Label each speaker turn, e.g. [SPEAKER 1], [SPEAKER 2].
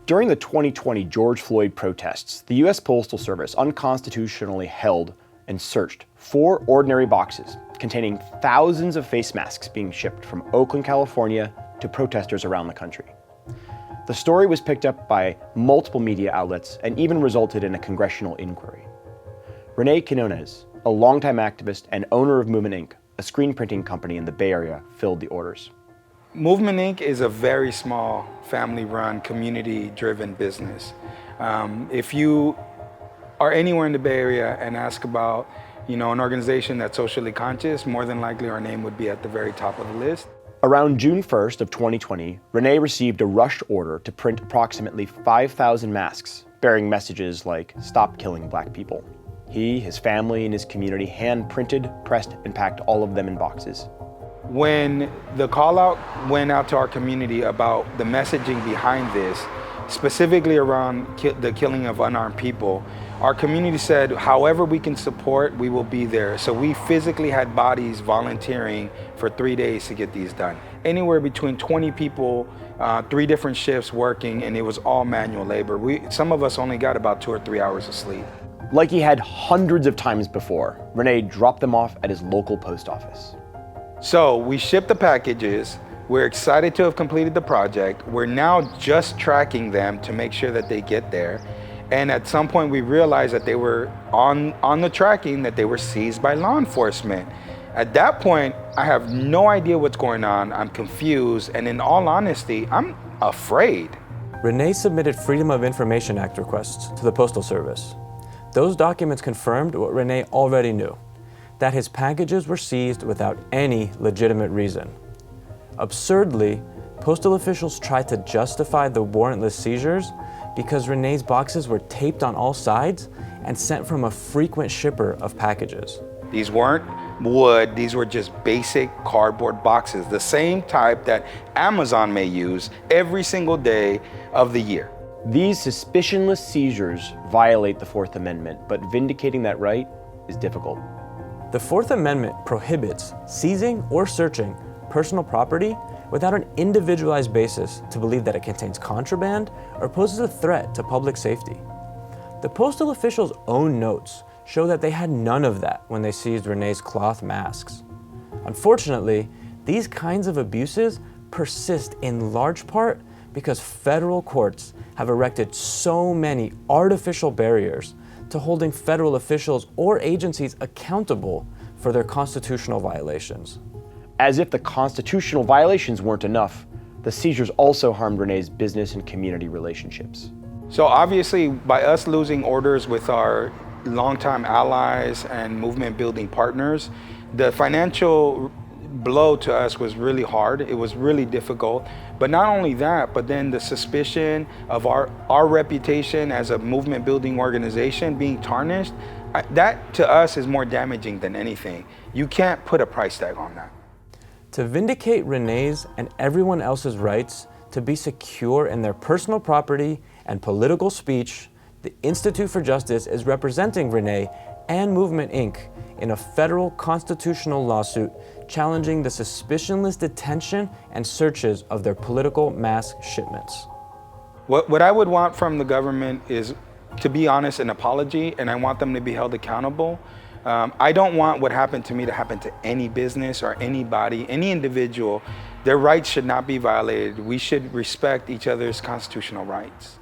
[SPEAKER 1] During the 2020 George Floyd protests, the U.S. Postal Service unconstitutionally held and searched 4 ordinary boxes containing thousands of face masks being shipped from Oakland, California to protesters around the country. The story was picked up by multiple media outlets and even resulted in a congressional inquiry. René Quiñonez, a longtime activist and owner of Movement Ink, a screen printing company in the Bay Area, filled the orders.
[SPEAKER 2] Movement Ink is a very small, family-run, community-driven business. If you are anywhere in the Bay Area and ask about, an organization that's socially conscious, more than likely our name would be at the very top of the list.
[SPEAKER 1] Around June 1st of 2020, René received a rushed order to print approximately 5,000 masks bearing messages like, "Stop killing Black people." He, his family, and his community hand-printed, pressed, and packed all of them in boxes.
[SPEAKER 2] When the call out went out to our community about the messaging behind this, specifically around the killing of unarmed people, our community said, however we can support, we will be there. So we physically had bodies volunteering for 3 days to get these done. Anywhere between 20 people, 3 different shifts working, and it was all manual labor. Some of us only got about 2 or 3 hours of sleep.
[SPEAKER 1] Like he had hundreds of times before, René dropped them off at his local post office.
[SPEAKER 2] So we shipped the packages. We're excited to have completed the project. We're now just tracking them to make sure that they get there. And at some point we realized that they were on the tracking, that they were seized by law enforcement. At that point, I have no idea what's going on. I'm confused, and in all honesty, I'm afraid.
[SPEAKER 3] René submitted Freedom of Information Act requests to the Postal Service. Those documents confirmed what René already knew, that his packages were seized without any legitimate reason. Absurdly, postal officials tried to justify the warrantless seizures because René's boxes were taped on all sides and sent from a frequent shipper of packages.
[SPEAKER 2] These weren't wood, these were just basic cardboard boxes, the same type that Amazon may use every single day of the year.
[SPEAKER 1] These suspicionless seizures violate the Fourth Amendment, but vindicating that right is difficult.
[SPEAKER 3] The Fourth Amendment prohibits seizing or searching personal property without an individualized basis to believe that it contains contraband or poses a threat to public safety. The postal officials' own notes show that they had none of that when they seized René's cloth masks. Unfortunately, these kinds of abuses persist in large part because federal courts have erected so many artificial barriers to holding federal officials or agencies accountable for their constitutional violations.
[SPEAKER 1] As if the constitutional violations weren't enough, the seizures also harmed René's business and community relationships.
[SPEAKER 2] So obviously, by us losing orders with our longtime allies and movement building partners, the financial blow to us was really hard. It was really difficult. But not only that, but then the suspicion of our reputation as a movement building organization being tarnished, that to us is more damaging than anything. You can't put a price tag on that.
[SPEAKER 3] To vindicate René's and everyone else's rights to be secure in their personal property and political speech, the Institute for Justice is representing René and Movement Ink in a federal constitutional lawsuit challenging the suspicionless detention and searches of their political mask shipments.
[SPEAKER 2] What I would want from the government is, to be honest, an apology, and I want them to be held accountable. I don't want what happened to me to happen to any business or anybody, any individual. Their rights should not be violated. We should respect each other's constitutional rights.